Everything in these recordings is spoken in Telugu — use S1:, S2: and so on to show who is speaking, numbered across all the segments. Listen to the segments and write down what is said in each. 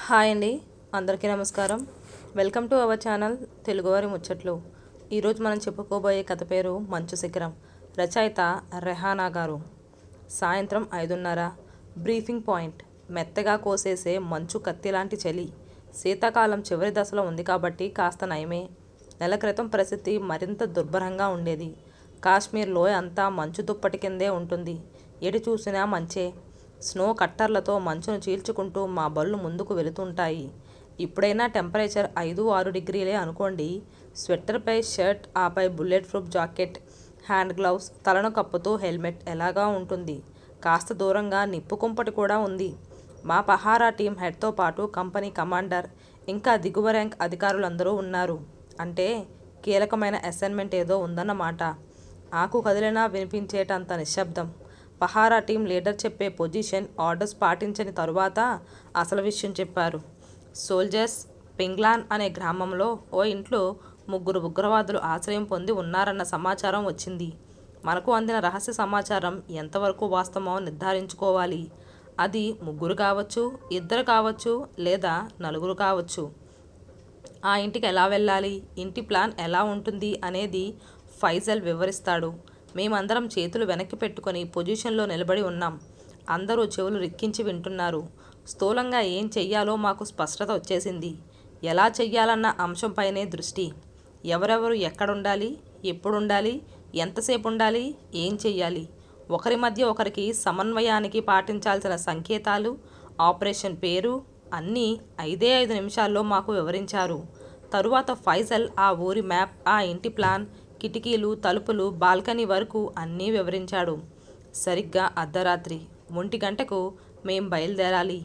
S1: హాయ్ అండి, అందరికీ నమస్కారం. వెల్కమ్ టు అవర్ ఛానల్ తెలుగువారి ముచ్చట్లు. ఈరోజు మనం చెప్పుకోబోయే కథ పేరు మంచు శిఖరం. రచయిత రెహానా గారు. సాయంత్రం 5:30. Briefing point. మెత్తగా కోసేసే మంచు కత్తిలాంటి చలి. శీతాకాలం చివరి దశలో ఉంది కాబట్టి కాస్త నయమే. నెల క్రితం పరిస్థితి మరింత దుర్భరంగా ఉండేది. కాశ్మీర్ లోయ అంతా మంచు దుప్పటి కిందే ఉంటుంది. ఎటు చూసినా మంచే. స్నో కట్టర్లతో మంచును చీల్చుకుంటూ మా బళ్ళు ముందుకు వెళుతుంటాయి. ఇప్పుడైనా టెంపరేచర్ 5-6 డిగ్రీలే అనుకోండి. స్వెట్టర్పై షర్ట్, ఆపై bullet proof jacket, hand gloves, తలను కప్పుతూ హెల్మెట్ ఎలాగా ఉంటుంది. కాస్త దూరంగా నిప్పు కుంపటి కూడా ఉంది. మా పహారా టీం హెడ్తో పాటు కంపెనీ కమాండర్, ఇంకా దిగువ ర్యాంక్ అధికారులందరూ ఉన్నారు. అంటే కీలకమైన అసైన్మెంట్ ఏదో ఉందన్నమాట. ఆకు కదిలినా వినిపించేటంత నిశ్శబ్దం. పహారా టీం లీడర్ చెప్పే పొజిషన్ ఆర్డర్స్ పాటించని తరువాత అసలు విషయం చెప్పారు. సోల్జర్స్, పింగ్లాన్ అనే గ్రామంలో ఓ ఇంట్లో 3 ఉగ్రవాదులు ఆశ్రయం పొంది ఉన్నారన్న సమాచారం వచ్చింది. మనకు అందిన రహస్య సమాచారం ఎంతవరకు వాస్తవమో నిర్ధారించుకోవాలి. అది 3 కావచ్చు, 2 కావచ్చు, లేదా 4 కావచ్చు. ఆ ఇంటికి ఎలా వెళ్ళాలి, ఇంటి ప్లాన్ ఎలా ఉంటుంది అనేది ఫైజల్ వివరిస్తాడు. మేమందరం చేతులు వెనక్కి పెట్టుకొని పొజిషన్లో నిలబడి ఉన్నాం. అందరూ చెవులు రిక్కించి వింటున్నారు. స్థూలంగా ఏం చెయ్యాలో మాకు స్పష్టత వచ్చేసింది. ఎలా చెయ్యాలన్న అంశంపైనే దృష్టి. ఎవరెవరు ఎక్కడుండాలి, ఎప్పుడుండాలి, ఎంతసేపు ఉండాలి, ఏం చెయ్యాలి, ఒకరి మధ్య ఒకరికి సమన్వయానికి పాటించాల్సిన సంకేతాలు, ఆపరేషన్ పేరు అన్నీ 5 నిమిషాల్లో మాకు వివరించారు. తరువాత ఫైజల్ ఆ ఊరి మ్యాప్, ఆ ఇంటి ప్లాన్, కిటికీలు, తలుపులు, బాల్కనీ వరకు అన్నీ వివరించాడు. సరిగ్గా అర్ధరాత్రి 1 గంటకు మేం బయలుదేరాలి.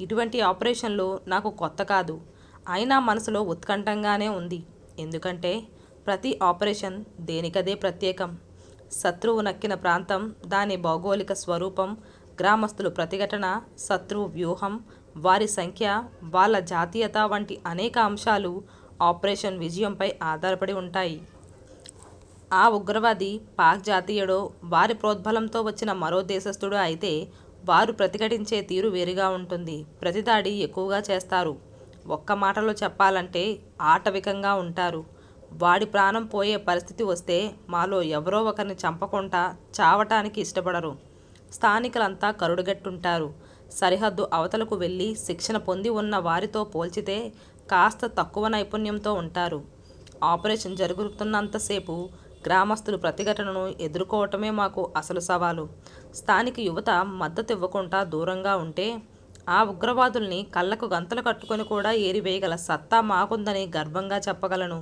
S1: ఇటువంటి ఆపరేషన్లు నాకు కొత్త కాదు. అయినా మనసులో ఉత్కంఠంగానే ఉంది. ఎందుకంటే ప్రతి ఆపరేషన్ దేనికదే ప్రత్యేకం. శత్రువు నక్కిన ప్రాంతం, దాని భౌగోళిక స్వరూపం, గ్రామస్తులు ప్రతిఘటన, శత్రువు వ్యూహం, వారి సంఖ్య, వాళ్ళ జాతీయత వంటి అనేక అంశాలు ఆపరేషన్ విజయంపై ఆధారపడి ఉంటాయి. ఆ ఉగ్రవాది పాక్ జాతీయుడో, వారి ప్రోద్బలంతో వచ్చిన మరో దేశస్థుడో అయితే వారు ప్రతిఘటించే తీరు వేరుగా ఉంటుంది. ప్రతిదాడి ఎక్కువగా చేస్తారు. ఒక్క మాటలో చెప్పాలంటే ఆటవికంగా ఉంటారు. వాడి ప్రాణం పోయే పరిస్థితి వస్తే మాలో ఎవరో ఒకరిని చంపకుండా చావటానికి ఇష్టపడరు. స్థానికులంతా కరుడుగట్టుంటారు. సరిహద్దు అవతలకు వెళ్ళి శిక్షణ పొంది ఉన్న వారితో పోల్చితే కాస్త తక్కువ నైపుణ్యంతో ఉంటారు. ఆపరేషన్ జరుగుతున్నంతసేపు గ్రామస్తులు ప్రతిఘటనను ఎదుర్కోవటమే మాకు అసలు సవాలు. స్థానిక యువత మద్దతు ఇవ్వకుండా దూరంగా ఉంటే ఆ ఉగ్రవాదుల్ని కళ్ళకు గంతలు కట్టుకొని కూడా ఏరివేయగల సత్తా మాకుందని గర్వంగా చెప్పగలను.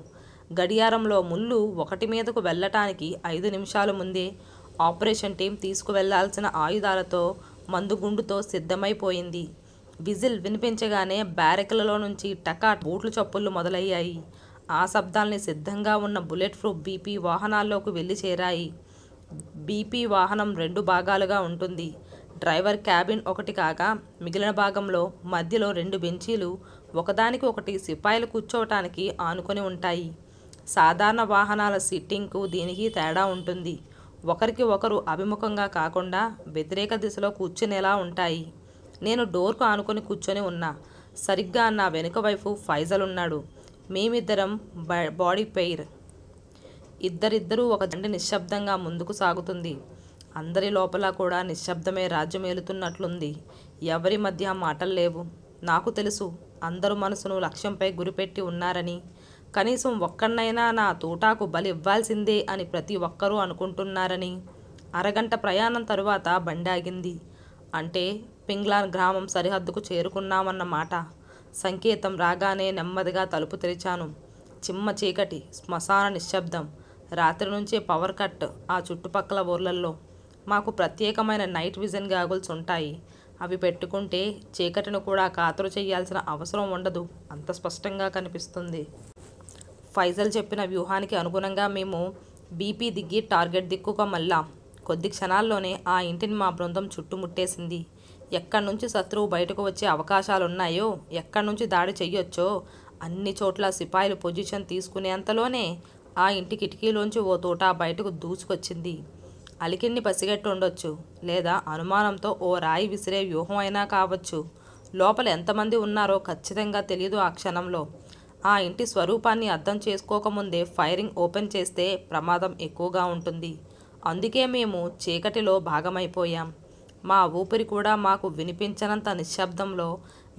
S1: గడియారంలో ముళ్ళు 1 మీదకు వెళ్ళటానికి 5 నిమిషాల ముందే ఆపరేషన్ టీం తీసుకువెళ్లాల్సిన ఆయుధాలతో, మందుగుండుతో సిద్ధమైపోయింది. విజిల్ వినిపించగానే బ్యారెక్లలో నుంచి టకా బూట్లు చప్పుళ్ళు మొదలయ్యాయి. ఆ శబ్దాల్ని సిద్ధంగా ఉన్న బుల్లెట్ ప్రూఫ్ బీపీ వాహనాల్లోకి వెళ్ళి చేరాయి. బీపీ వాహనం 2 భాగాలుగా ఉంటుంది. డ్రైవర్ క్యాబిన్ ఒకటి కాగా మిగిలిన భాగంలో మధ్యలో 2 బెంచీలు ఒకదానికి ఒకటి సిపాయిలు కూర్చోవటానికి ఆనుకొని ఉంటాయి. సాధారణ వాహనాల సిట్టింగ్కు దీనికి తేడా ఉంటుంది. ఒకరికి ఒకరు అభిముఖంగా కాకుండా వ్యతిరేక దిశలో కూర్చునేలా ఉంటాయి. నేను డోర్కు ఆనుకొని కూర్చొని ఉన్నా. సరిగ్గా నా వెనుక వైపు ఫైజల్ ఉన్నాడు. మేమిద్దరం బాడీ పెయిర్. ఇద్దరిద్దరూ ఒక జంట నిశ్శబ్దంగా ముందుకు సాగుతుంది. అందరి లోపల కూడా నిశ్శబ్దమే రాజ్యమేలుతున్నట్లుంది. ఎవరి మధ్య మాటలు లేవు. నాకు తెలుసు అందరూ మనసును లక్ష్యంపై గురిపెట్టి ఉన్నారని. కనీసం ఒక్కడినైనా నా తూటాకు బలి ఇవ్వాల్సిందే అని ప్రతి ఒక్కరూ అనుకుంటున్నారని. అరగంట ప్రయాణం తరువాత బండాగింది. అంటే పింగ్లాన్ గ్రామం సరిహద్దుకు చేరుకున్నామన్నమాట. సంకేతం రాగానే నెమ్మదిగా తలుపు తెరిచాను. చిమ్మ చీకటి, శ్మశాన నిశ్శబ్దం. రాత్రి నుంచే పవర్ కట్ ఆ చుట్టుపక్కల ఊర్లల్లో. మాకు ప్రత్యేకమైన నైట్ విజన్ గాగుల్స్ ఉంటాయి. అవి పెట్టుకుంటే చీకటిని కూడా ఖాతరు చేయాల్సిన అవసరం ఉండదు. అంత స్పష్టంగా కనిపిస్తుంది. ఫైజల్ చెప్పిన వ్యూహానికి అనుగుణంగా మేము బీపీ దిగి టార్గెట్ దిక్కుగా మళ్ళాం. కొద్ది క్షణాల్లోనే ఆ ఇంటిని మా బృందం చుట్టుముట్టేసింది. ఎక్కడి నుంచి శత్రువు బయటకు వచ్చే అవకాశాలున్నాయో, ఎక్కడి నుంచి దాడి చెయ్యొచ్చో అన్ని చోట్ల సిపాయిలు పొజిషన్ తీసుకునేంతలోనే ఆ ఇంటి కిటికీలోంచి ఓ తోట బయటకు దూసుకొచ్చింది. అలికిడిని పసిగట్టి ఉండొచ్చు, లేదా అనుమానంతో ఓ రాయి విసిరే వ్యూహం అయినా కావచ్చు. లోపల ఎంతమంది ఉన్నారో ఖచ్చితంగా తెలియదు ఆ క్షణంలో. ఆ ఇంటి స్వరూపాన్ని అర్థం చేసుకోకముందే ఫైరింగ్ ఓపెన్ చేస్తే ప్రమాదం ఎక్కువగా ఉంటుంది. అందుకే మేము చీకటిలో భాగమైపోయాం. మా ఊపిరి కూడా మాకు వినిపించనంత నిశ్శబ్దంలో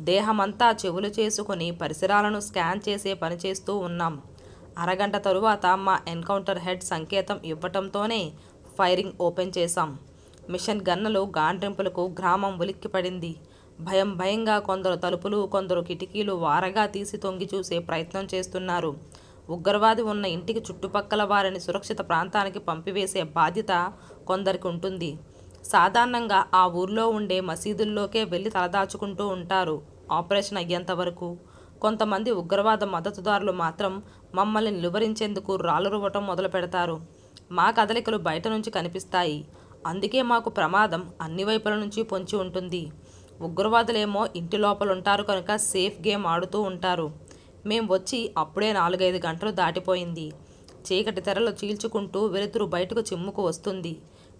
S1: దేహమంతా చెవులు చేసుకుని పరిసరాలను స్కాన్ చేసే పని చేస్తూ ఉన్నాం. అరగంట తరువాత మా ఎన్కౌంటర్ హెడ్ సంకేతం ఇవ్వటంతోనే ఫైరింగ్ ఓపెన్ చేశాం. మిషన్ గన్నులు గాండ్రింపులకు గ్రామం ఉలిక్కిపడింది. భయం భయంగా కొందరు తలుపులు, కొందరు కిటికీలు వారగా తీసి తొంగి చూసే ప్రయత్నం చేస్తున్నారు. ఉగ్రవాది ఉన్న ఇంటికి చుట్టుపక్కల వారిని సురక్షిత ప్రాంతానికి పంపివేసే బాధ్యత కొందరికి ఉంటుంది. సాధారణంగా ఆ ఊర్లో ఉండే మసీదుల్లోకే వెళ్ళి తలదాచుకుంటూ ఉంటారు ఆపరేషన్ అయ్యేంత వరకు. కొంతమంది ఉగ్రవాద మద్దతుదారులు మాత్రం మమ్మల్ని నిలువరించేందుకు రాళ్ళు రువ్వటం మొదలు పెడతారు. మా కదలికలు బయట నుంచి కనిపిస్తాయి. అందుకే మాకు ప్రమాదం అన్ని వైపుల నుంచి పొంచి ఉంటుంది. ఉగ్రవాదులేమో ఇంటి లోపల ఉంటారు కనుక సేఫ్ గేమ్ ఆడుతూ ఉంటారు. మేం వచ్చి అప్పుడే 4-5 గంటలు దాటిపోయింది. చీకటి తెరలు చీల్చుకుంటూ వెలుతురు బయటకు చిమ్ముకు వస్తుంది.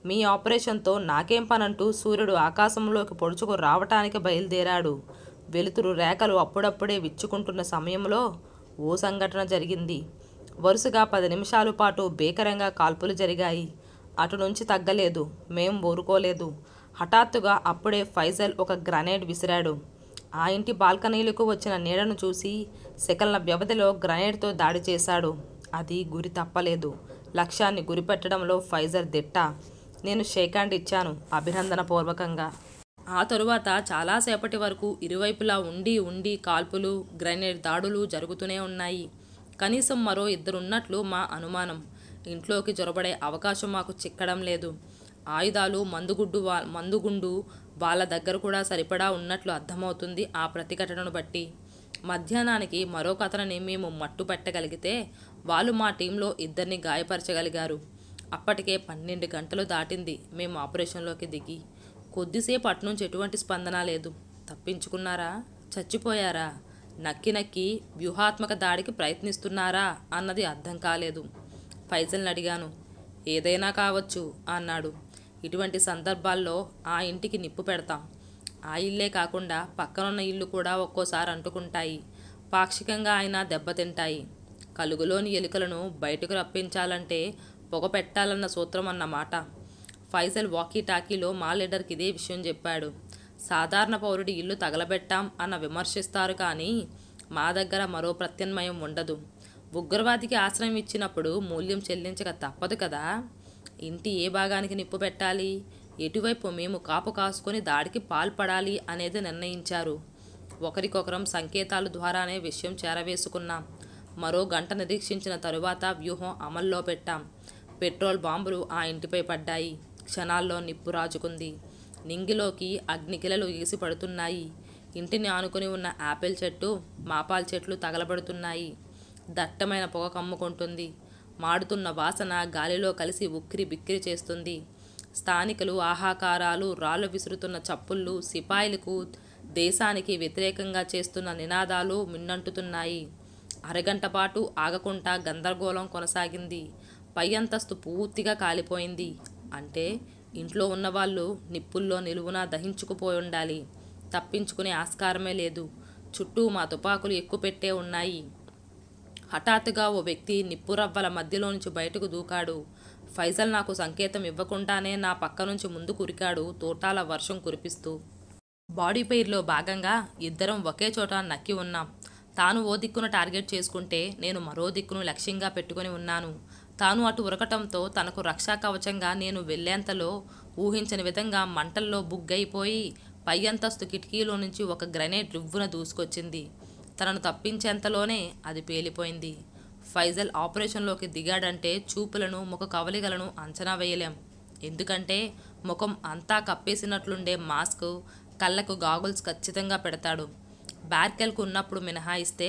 S1: మీ ఆపరేషన్తో నాకేం పనంటూ సూర్యుడు ఆకాశంలోకి పొడుచుకు రావటానికి బయలుదేరాడు. వెలుతురు రేఖలు అప్పుడప్పుడే విచ్చుకుంటున్న సమయంలో ఓ సంఘటన జరిగింది. వరుసగా 10 నిమిషాల పాటు భీకరంగా కాల్పులు జరిగాయి. అటు నుంచి తగ్గలేదు. మేం ఊరుకోలేదు. హఠాత్తుగా అప్పుడే ఫైజల్ ఒక గ్రనేడ్ విసిరాడు. ఆ ఇంటి బాల్కనీలకు వచ్చిన నీడను చూసి సెకన్ల వ్యవధిలో గ్రనేడ్తో దాడి చేశాడు. అది గురి తప్పలేదు. లక్ష్యాన్ని గురిపెట్టడంలో ఫైజల్ దిట్ట. నేను షేక్ హ్యాండ్ ఇచ్చాను అభినందనపూర్వకంగా. ఆ తరువాత చాలాసేపటి వరకు ఇరువైపులా ఉండి కాల్పులు, గ్రనేడ్ దాడులు జరుగుతూనే ఉన్నాయి. కనీసం మరో 2 ఉన్నట్లు మా అనుమానం. ఇంట్లోకి జొరబడే అవకాశం మాకు చిక్కడం లేదు. ఆయుధాలు, మందుగుండు వాళ్ళ దగ్గర కూడా సరిపడా ఉన్నట్లు అర్థమవుతుంది ఆ ప్రతిఘటనను బట్టి. మధ్యాహ్నానికి మరొక అతనిని మేము మట్టు పెట్టగలిగితే వాళ్ళు మా టీంలో 2 గాయపరచగలిగారు. అప్పటికే 12 గంటలు దాటింది మేము ఆపరేషన్లోకి దిగి. కొద్దిసేపు అటునుంచి ఎటువంటి స్పందన లేదు. తప్పించుకున్నారా, చచ్చిపోయారా, నక్కి వ్యూహాత్మక దాడికి ప్రయత్నిస్తున్నారా అన్నది అర్థం కాలేదు. ఫైజల్ని అడిగాను. ఏదైనా కావచ్చు అన్నాడు. ఇటువంటి సందర్భాల్లో ఆ ఇంటికి నిప్పు పెడతాం. ఆ ఇల్లే కాకుండా పక్కనున్న ఇల్లు కూడా ఒక్కోసారి అంటుకుంటాయి. పాక్షికంగా అయినా దెబ్బతింటాయి. కలుగులోని ఎలుకలను బయటకు రప్పించాలంటే పొగ పెట్టాలన్న సూత్రం అన్నమాట. ఫైజల్ వాకీ టాకీలో మా లీడర్కి ఇదే విషయం చెప్పాడు. సాధారణ పౌరుడి ఇల్లు తగలబెట్టాం అన్న విమర్శిస్తారు కానీ మా దగ్గర మరో ప్రత్యామ్నాయం ఉండదు. ఉగ్రవాదికి ఆశ్రయం ఇచ్చినప్పుడు మూల్యం చెల్లించక తప్పదు కదా. ఇంటి ఏ భాగానికి నిప్పు పెట్టాలి, ఎటువైపు మేము కాపు కాసుకొని దాడికి పాల్పడాలి అనేది నిర్ణయించారు. ఒకరికొకరం సంకేతాల ద్వారానే విషయం చేరవేసుకున్నాం. మరో గంట నిరీక్షించిన తరువాత వ్యూహం అమల్లో పెట్టాం. పెట్రోల్ బాంబులు ఆ ఇంటిపై పడ్డాయి. క్షణాల్లో నిప్పు రాజుకుంది. నింగిలోకి అగ్నికిలలు ఎగిసి పడుతున్నాయి. ఇంటిని ఆనుకుని ఉన్న యాపిల్ చెట్టు, మాపాల్ చెట్లు తగలబడుతున్నాయి. దట్టమైన పొగ కమ్ముకుంటుంది. మాడుతున్న వాసన గాలిలో కలిసి ఉక్కిరి బిక్కిరి చేస్తుంది. స్థానికులు ఆహాకారాలు, రాళ్ళు విసురుతున్న చప్పుళ్ళు, సిపాయిలకు దేశానికి వ్యతిరేకంగా చేస్తున్న నినాదాలు మిన్నంటుతున్నాయి. అరగంట పాటు ఆగకుండా గందరగోళం కొనసాగింది. పై అంతస్తు పూర్తిగా కాలిపోయింది. అంటే ఇంట్లో ఉన్నవాళ్ళు నిప్పుల్లో నిలువునా దహించుకుపోయి ఉండాలి. తప్పించుకునే ఆస్కారమే లేదు. చుట్టూ మా తుపాకులు ఎక్కుపెట్టే ఉన్నాయి. హఠాత్తుగా ఓ వ్యక్తి నిప్పురవ్వల మధ్యలో నుంచి బయటకు దూకాడు. ఫైజల్ నాకు సంకేతం ఇవ్వకుండానే నా పక్క నుంచి ముందు కురికాడు తోటాల వర్షం కురిపిస్తూ. బాడీ పెయిర్లో భాగంగా ఇద్దరం ఒకే చోట నక్కి ఉన్నాం. తాను ఓ దిక్కును టార్గెట్ చేసుకుంటే నేను మరో దిక్కును లక్ష్యంగా పెట్టుకుని ఉన్నాను. తాను అటు ఉరకటంతో తనకు రక్షా కవచంగా నేను వెళ్లేంతలో ఊహించని విధంగా మంటల్లో బుగ్గైపోయి పై అంతస్తు కిటికీలో నుంచి ఒక గ్రెనేడ్ రివ్వున దూసుకొచ్చింది. తనను తప్పించేంతలోనే అది పేలిపోయింది. ఫైజల్ ఆపరేషన్లోకి దిగాడంటే చూపులను, ముఖ కవలికలను అంచనా వేయలేం. ఎందుకంటే ముఖం అంతా కప్పేసినట్లుండే మాస్క్, కళ్ళకు గాగుల్స్ ఖచ్చితంగా పెడతాడు. బ్యార్కెల్కు ఉన్నప్పుడు మినహాయిస్తే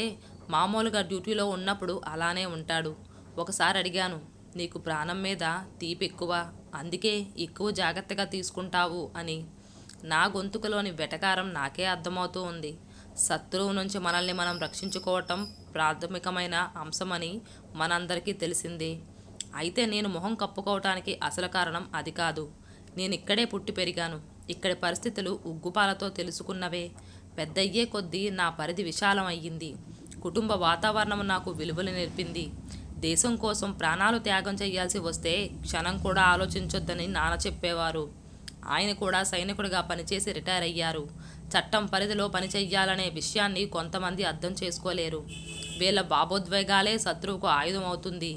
S1: మామూలుగా డ్యూటీలో ఉన్నప్పుడు అలానే ఉంటాడు. ఒకసారి అడిగాను, నీకు ప్రాణం మీద తీపి ఎక్కువ, అందుకే ఎక్కువ జాగ్రత్తగా తీసుకుంటావు అని. నా గొంతుకులోని వెటకారం నాకే అర్థమవుతూ ఉంది. శత్రువు నుంచి మనల్ని మనం రక్షించుకోవటం ప్రాథమికమైన అంశమని మనందరికీ తెలిసింది. అయితే నేను మొహం కప్పుకోవటానికి అసలు కారణం అది కాదు. నేను ఇక్కడే పుట్టి పెరిగాను. ఇక్కడి పరిస్థితులు ఉగ్గుపాలతో తెలుసుకున్నవే. పెద్దయ్యే కొద్దీ నా పరిధి విశాలం అయ్యింది. కుటుంబ వాతావరణం నాకు విలువలు నేర్పింది. దేశం కోసం ప్రాణాలు త్యాగం చేయాల్సి వస్తే క్షణం కూడా ఆలోచించొద్దని నాన్న చెప్పేవారు. ఆయన కూడా సైనికుడిగా పనిచేసి రిటైర్ అయ్యారు. చట్టం పరిధిలో పనిచెయ్యాలనే విషయాన్ని కొంతమంది అర్థం చేసుకోలేరు. వీళ్ళ భావోద్వేగాలే శత్రువుకు ఆయుధం అవుతుంది.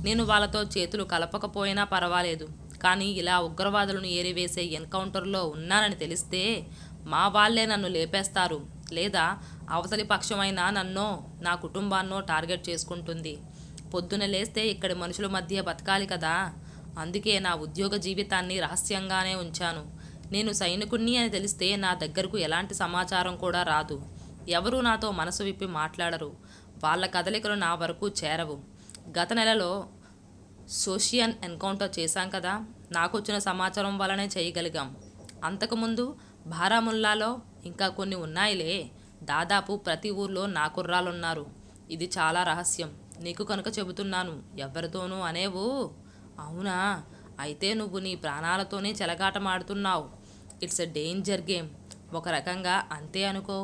S1: నేను వాళ్ళతో చేతులు కలపకపోయినా పర్వాలేదు, కానీ ఇలా ఉగ్రవాదులను ఏరివేసే ఎన్కౌంటర్లో ఉన్నానని తెలిస్తే మా వాళ్ళే నన్ను లేపేస్తారు, లేదా అవతలి పక్షమైనా నన్నో నా కుటుంబాన్నో టార్గెట్ చేసుకుంటుంది. పొద్దున లేస్తే ఇక్కడి మనుషుల మధ్య బతకాలి కదా. అందుకే నా ఉద్యోగ జీవితాన్ని రహస్యంగానే ఉంచాను. నేను సైనికుణ్ణి అని తెలిస్తే నా దగ్గరకు ఎలాంటి సమాచారం కూడా రాదు. ఎవరూ నాతో మనసు విప్పి మాట్లాడరు. వాళ్ళ కదలికలు నా వరకు చేరవు. గత నెలలో సోషియన్ ఎన్కౌంటర్ చేశాం కదా, నాకొచ్చిన సమాచారం వల్లనే చేయగలిగాం. అంతకుముందు బారాముల్లాలో ఇంకా కొన్ని ఉన్నాయిలే. దాదాపు ప్రతి ఊర్లో నా కుర్రాలున్నారు. ఇది చాలా రహస్యం. నీకు కనుక చెబుతున్నాను, ఎవరితోనూ అనేవు. అవునా? అయితే నువ్వు నీ ప్రాణాలతోనే చెలగాటమాడుతున్నావు. It's a danger game. ఒక రకంగా అంతే అనుకో.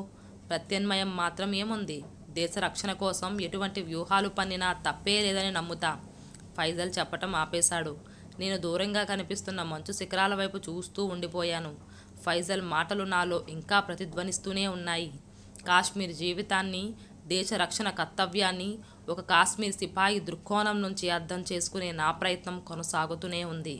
S1: ప్రత్యామ్నాయం మాత్రం ఏముంది? దేశ రక్షణ కోసం ఎటువంటి వ్యూహాలు పన్నినా తప్పే లేదని నమ్ముతా. ఫైజల్ చెప్పటం ఆపేశాడు. నేను దూరంగా కనిపిస్తున్న మంచు శిఖరాల వైపు చూస్తూ ఉండిపోయాను. ఫైజల్ మాటలు నాలో ఇంకా ప్రతిధ్వనిస్తూనే ఉన్నాయి. కాశ్మీర్ జీవితాన్ని, దేశ రక్షణ కర్తవ్యాన్ని ఒక కాశ్మీర్ సిపాయి దృక్కోణం నుంచి అర్థం చేసుకునే నా ప్రయత్నం కొనసాగుతూనే ఉంది.